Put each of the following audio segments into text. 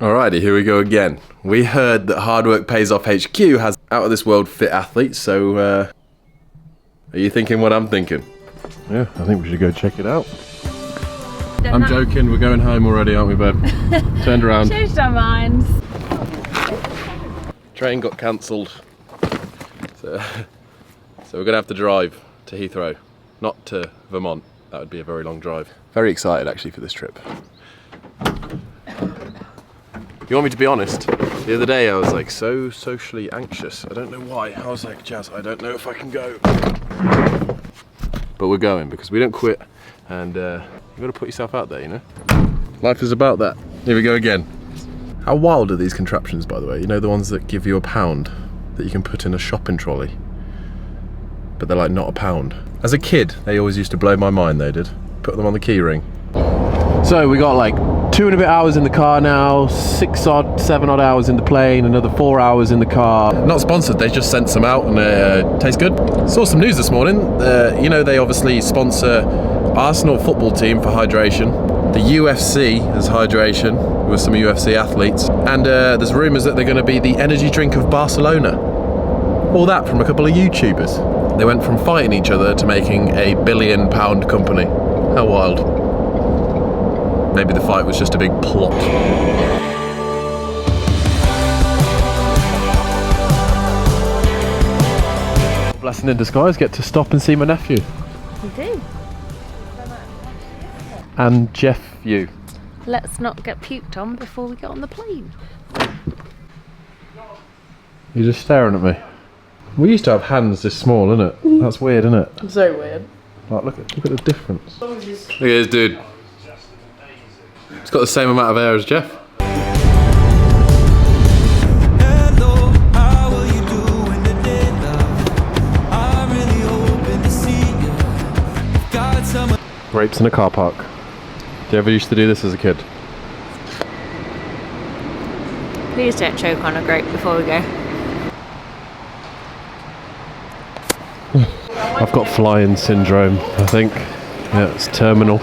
Alrighty, here we go again. We heard that Hard Work Pays Off HQ has out of this world fit athletes, so are you thinking what I'm thinking? Yeah, I think we should go check it out. I'm joking, we're going home already, aren't we, babe? Turned around. Changed our minds. Train got cancelled. So we're gonna have to drive to Heathrow, not to Vermont. That would be a very long drive. Very excited actually for this trip. You want me to be honest? The other day I was like so socially anxious. I don't know why. I was like, Jazz, I don't know if I can go. But we're going because we don't quit, and you got to put yourself out there, you know? Life is about that. Here we go again. How wild are these contraptions, by the way? You know, the ones that give you £1 that you can put in a shopping trolley, but they're like not £1. As a kid, they always used to blow my mind, they did. Put them on the key ring. So we got like 2 and a bit hours in the car now, 7 odd hours in the plane, another 4 hours in the car. Not sponsored, they just sent some out and tastes good. Saw some news this morning. You know, they obviously sponsor Arsenal football team for hydration. The UFC has hydration with some UFC athletes. And there's rumours that they're going to be the energy drink of Barcelona. All that from a couple of YouTubers. They went from fighting each other to making a £1 billion company. How wild. Maybe the fight was just a big plot. Blessing in disguise, get to stop and see my nephew. We do. And Jeff you. Let's not get puked on before we get on the plane. You're just staring at me. We used to have hands this small, isn't it? That's weird, isn't it? It's so weird. Like, look at the difference. Look at this dude. He's got the same amount of hair as Jeff. Rapes in a car park. Do you ever used to do this as a kid? Please don't choke on a grape before we go. I've got flying syndrome, I think. Yeah, it's terminal.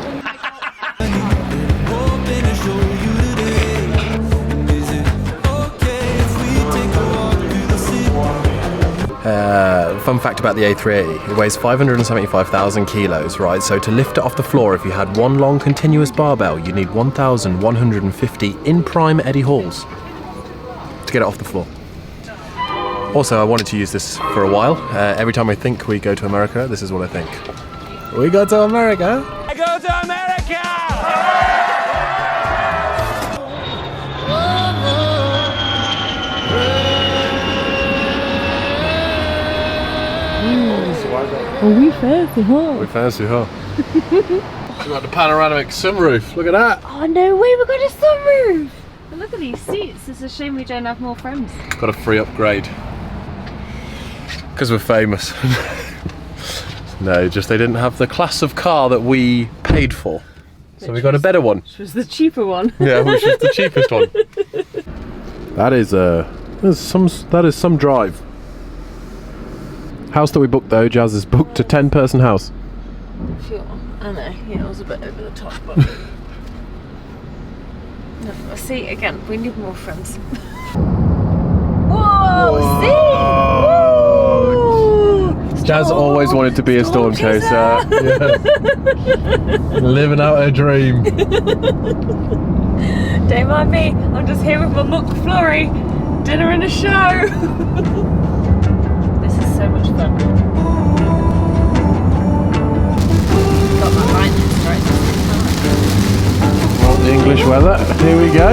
Fun fact about the A380, it weighs 575,000 kilos, right? So to lift it off the floor, if you had one long continuous barbell, you need 1,150 in prime Eddie Halls to get it off the floor. Also, I wanted to use this for a while. Every time I think we go to America, this is what I think. We go to America! I go to America! Oh, we fancy, huh? We fancy, huh? We got the panoramic sunroof. Look at that! Oh, no way, we've got a sunroof! But look at these seats. It's a shame we don't have more friends. Got a free upgrade. Because we're famous. No, just they didn't have the class of car that we paid for. So we got a better one. Which was the cheaper one. Yeah, which is the cheapest one. That is some drive. House that we booked though, Jazz is booked a 10-person house. Sure. I know, yeah, it was a bit over the top, but no, see, again, we need more friends. Whoa, see? Woo! Jazz always wanted to be a storm chaser. Yeah. Living out her dream. Don't mind me, I'm just here with my McFlurry, dinner and a show. This is so much fun. Got my blindness right. Well, the English weather, here we go.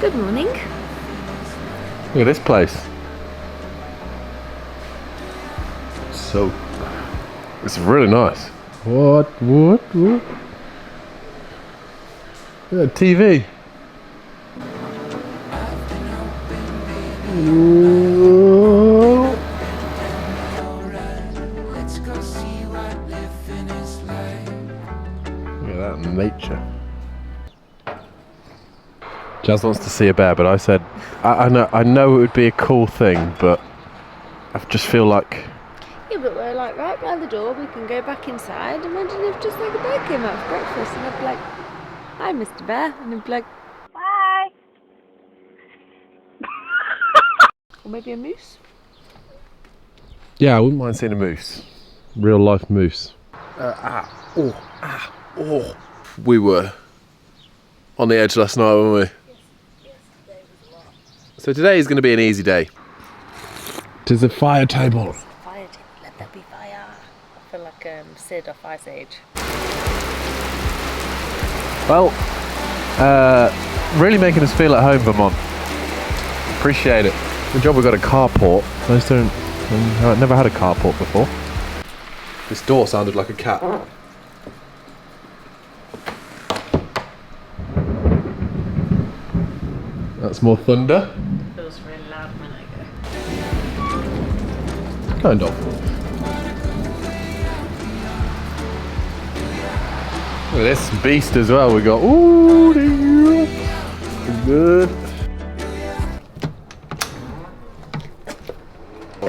Good morning. Look at this place. So, it's really nice. What? Yeah, TV. Look at that nature. Jazz wants to see a bear, but I said, I know it would be a cool thing, but I just feel like... Yeah, but we're like right by the door, we can go back inside. Imagine if just like a bear came out for breakfast and I'd be like, hi Mr. Bear, and he'd be like, bye. Or maybe a moose. Yeah, I wouldn't mind seeing a moose. Real life moose. We were on the edge last night, weren't we? Yes, yesterday was a lot. So today is going to be an easy day. It is a fire table. Fire table, let there be fire. I feel like Sid off Ice Age. Well, really making us feel at home, Vermont. Appreciate it. Good job we got a carport. I've never had a carport before. This door sounded like a cat. That's more thunder. It feels really loud when I go. Kind of. Look at this beast as well. We got. Ooh, dear. Good.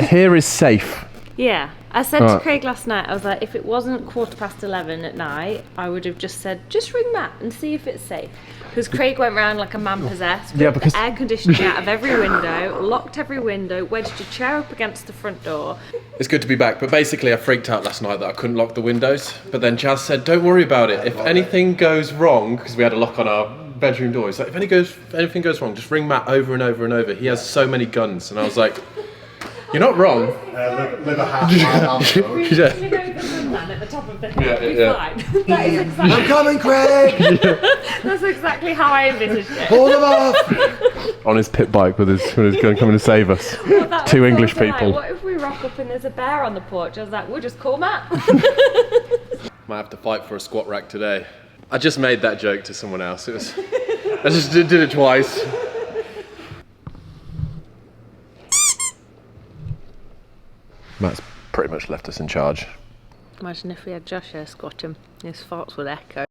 Here is safe. Yeah, I said to Craig last night, I was like, if it wasn't 11:15 at night, I would have just said, just ring Matt and see if it's safe. Because Craig went round like a man possessed, Yeah, put because- the air conditioning out of every window, locked every window, wedged a chair up against the front door. It's good to be back, but basically I freaked out last night that I couldn't lock the windows. But then Jazz said, don't worry about it. If anything goes wrong, because we had a lock on our bedroom door, he's like, if anything goes wrong, just ring Matt over and over and over. He has so many guns. And I was like, you're not wrong. Live a half mile. You know the gunman at the top of the hill, Yeah. fine. That is exactly, I'm coming, Craig! that's exactly how I envisaged it. Hold him off! On his pit bike with his gun coming to save us. Well, that Two was English also people. Like, what if we rock up and there's a bear on the porch? I was like, we'll just call Matt. Might have to fight for a squat rack today. I just made that joke to someone else. I just did it twice. Matt's pretty much left us in charge. Imagine if we had Josh here squat him, his farts would echo.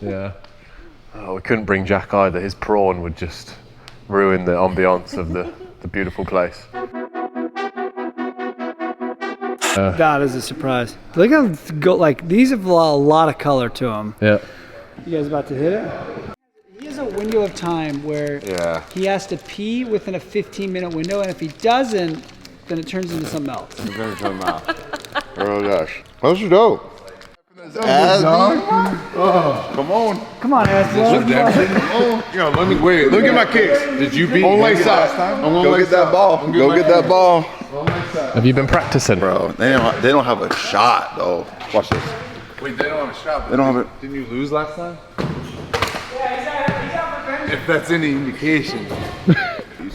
Yeah. Oh, we couldn't bring Jack either. His prawn would just ruin the ambiance of the beautiful place. That is a surprise. Look how these have a lot of color to them. Yeah. You guys about to hit it? He has a window of time where he has to pee within a 15-minute window, and if he doesn't, then it turns into something else. Oh gosh. That's dope. Come on. Come on, Ashley. Yo, let me look at my kicks. Did you beat on last time? Go get that ball. Go get that ball. Have you been practicing? Bro, they don't have a shot though. Watch this. Wait, they don't have a shot. They don't have it. Didn't you lose last time? If that's any indication.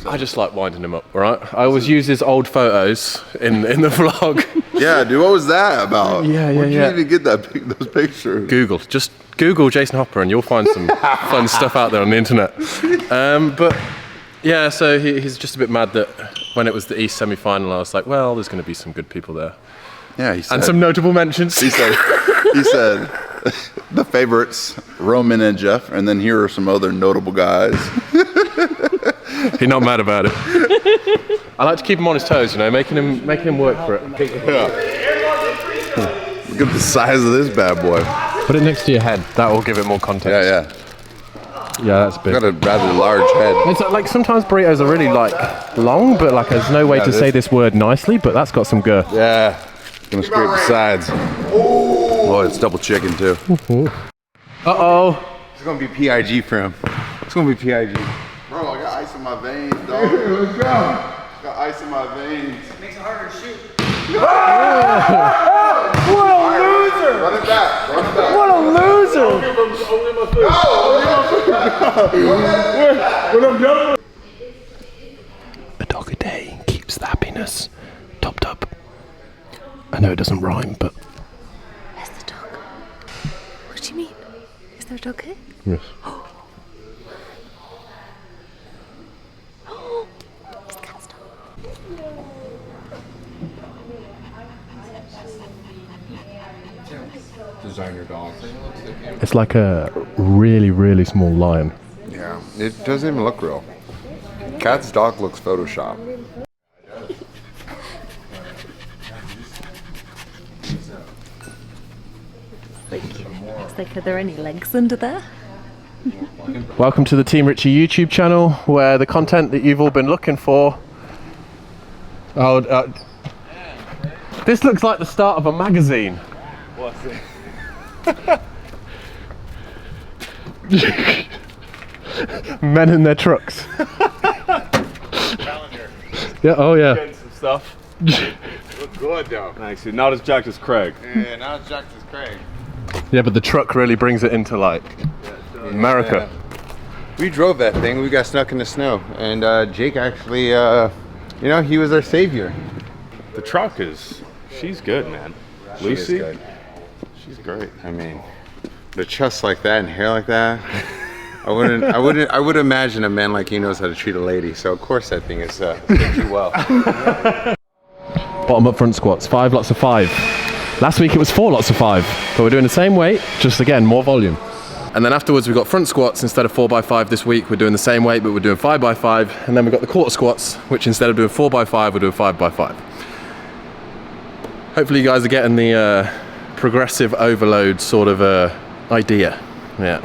I just like winding him up, right? I always use his old photos in the vlog. Yeah, dude, what was that about? Yeah, Where'd yeah. you even get those pictures? Just Google Jason Hopper and you'll find some fun stuff out there on the internet. But yeah, so he's just a bit mad that when it was the East semi-final, I was like, well, there's going to be some good people there. Yeah, he said. And some notable mentions. He said the favorites, Roman and Jeff, and then here are some other notable guys. He's not mad about it. I like to keep him on his toes, you know, making him work for it. Yeah. Look at the size of this bad boy. Put it next to your head. That will give it more context. Yeah. Yeah, that's big. Got a rather large head. It's like sometimes burritos are really like long, but like there's no way to say this word nicely. But that's got some girth. Yeah. Gonna scrape the sides. Oh, it's double chicken too. Uh-oh. It's gonna be PIG for him. It's gonna be PIG. Bro, I got ice in my veins, dog. Let's go. Got ice in my veins. Makes it harder to shoot. What a loser! Run it back. What a loser! A dog a day keeps the happiness topped up. I know it doesn't rhyme, but... Where's the dog? What do you mean? Is there a dog here? Yes. It's like a really, really small lion. Yeah, it doesn't even look real. Cat's dog looks Photoshopped. It's like, are there any legs under there? Welcome to the Team Richie YouTube channel, where the content that you've all been looking for. This looks like the start of a magazine. What's it? Men in their trucks. Calendar. Yeah, oh yeah. Getting some stuff. Look good though. Thanks, dude. Not as jacked as Craig. Yeah, not as jacked as Craig. Yeah, but the truck really brings it into like America. We drove that thing. We got stuck in the snow, and Jake actually, you know, he was our savior. The truck is, she's good, man. She is Lucy, good. she's great. I mean, the chest like that and hair like that. I would imagine a man like you knows how to treat a lady. So of course that thing is treat you well. Bottom up front squats, 5 lots of 5. Last week it was 4 lots of 5, but we're doing the same weight, just again, more volume. And then afterwards we've got front squats. Instead of 4x5 this week, we're doing the same weight, but we're doing 5x5. And then we've got the quarter squats, which instead of doing 4x5, we're doing 5x5. Hopefully you guys are getting the progressive overload sort of idea. Yeah.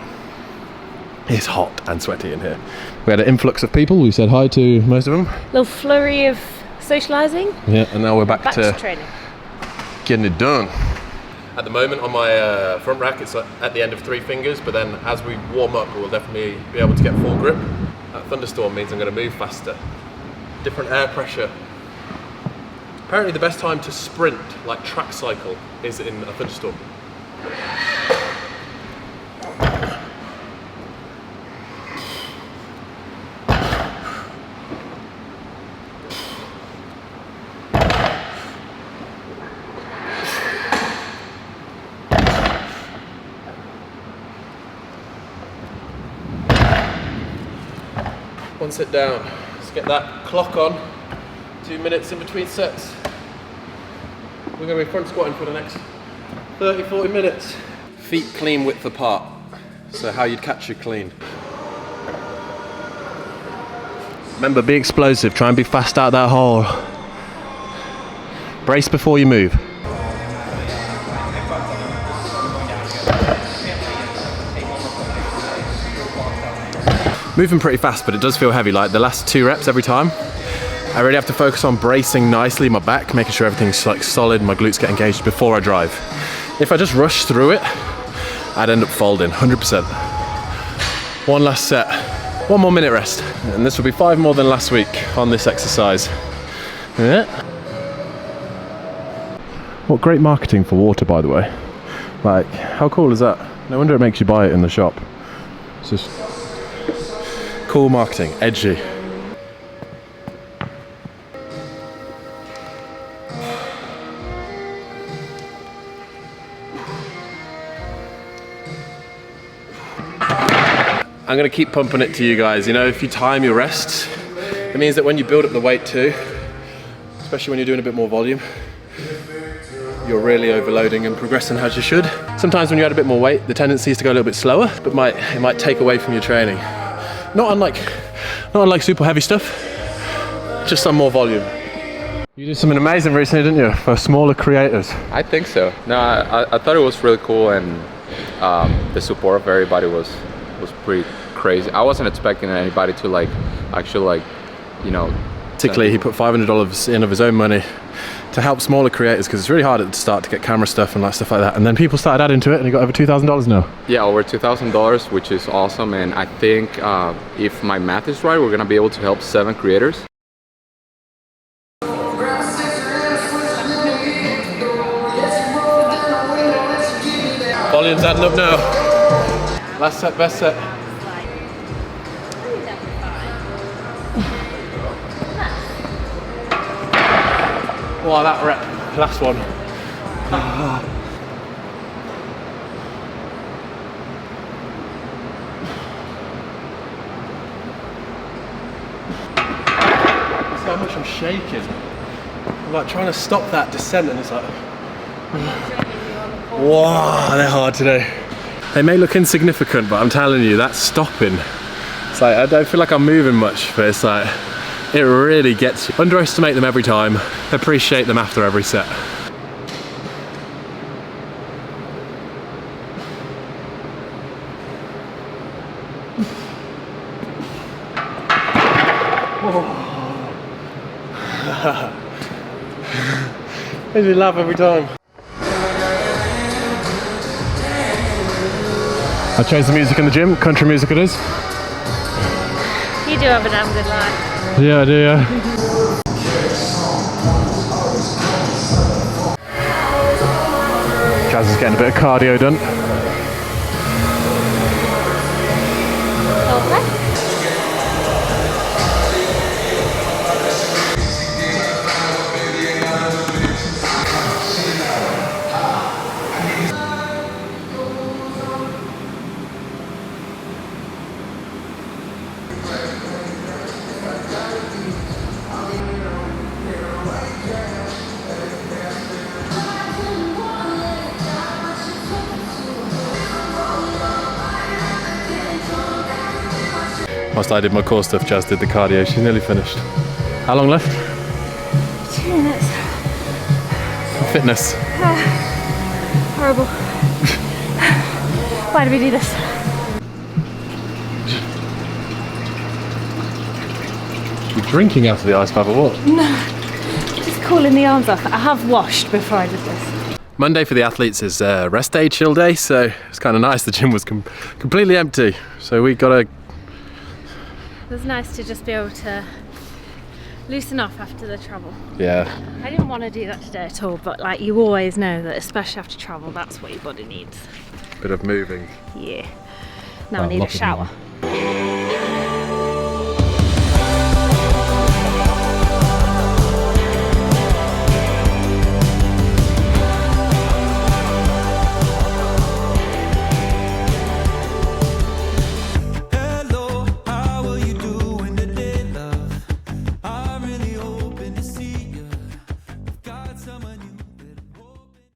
It's hot and sweaty in here. We had an influx of people. We said hi to most of them. Little flurry of socialising. Yeah, and now we're back to training. Getting it done. At the moment on my front rack, it's at the end of 3 fingers, but then as we warm up, we'll definitely be able to get full grip. That thunderstorm means I'm going to move faster. Different air pressure. Apparently the best time to sprint, like track cycle, is in a thunderstorm. One sit down. Let's get that clock on. 2 minutes in between sets. We're going to be front squatting for the next 30-40 minutes. Feet clean width apart. So how you'd catch your clean. Remember, be explosive. Try and be fast out that hole. Brace before you move. Moving pretty fast, but it does feel heavy. Like the last 2 reps every time, I really have to focus on bracing nicely my back, making sure everything's like solid, my glutes get engaged before I drive. If I just rush through it, I'd end up folding, 100%. One last set, 1 more minute rest. And this will be 5 more than last week on this exercise. Yeah. What great marketing for water, by the way. Like, how cool is that? No wonder it makes you buy it in the shop. It's just cool marketing, edgy. I'm gonna keep pumping it to you guys. You know, if you time your rests, it means that when you build up the weight too, especially when you're doing a bit more volume, you're really overloading and progressing as you should. Sometimes when you add a bit more weight, the tendency is to go a little bit slower, but it might take away from your training. Not unlike super heavy stuff, just some more volume. You did something amazing recently, didn't you, for smaller creators? I think so. No, I thought it was really cool, and the support of everybody was pretty crazy. I wasn't expecting anybody to actually you know. Particularly, he put $500 in of his own money to help smaller creators, because it's really hard at the start to get camera stuff and stuff like that. And then people started adding to it, and he got over $2,000 now. Yeah, over $2,000, which is awesome. And I think if my math is right, we're gonna be able to help 7 creators. Volume's adding up now. Last set, best set. Wow, that rep, last one. See how much I'm shaking. I'm like trying to stop that descent, and it's like, wow, they're hard today. They may look insignificant, but I'm telling you, that's stopping. It's like, I don't feel like I'm moving much, but it's like, it really gets you. Underestimate them every time, appreciate them after every set. Makes me laugh every time. I chose the music in the gym, country music it is. You do have a damn good life. Yeah, I do, yeah. Jazz is getting a bit of cardio done. Okay. Whilst I did my core stuff, Jazz did the cardio. She's nearly finished. How long left? 2 minutes. Fitness. Horrible. Why do we do this? You're drinking out of the ice bath or what? No, just cooling the arms off. I have washed before I did this. Monday for the athletes is rest day, chill day, so it's kind of nice. The gym was completely empty, so we got a... It was nice to just be able to loosen off after the travel. Yeah. I didn't want to do that today at all, but like you always know that especially after travel, that's what your body needs. Bit of moving. Yeah. Now I need a shower.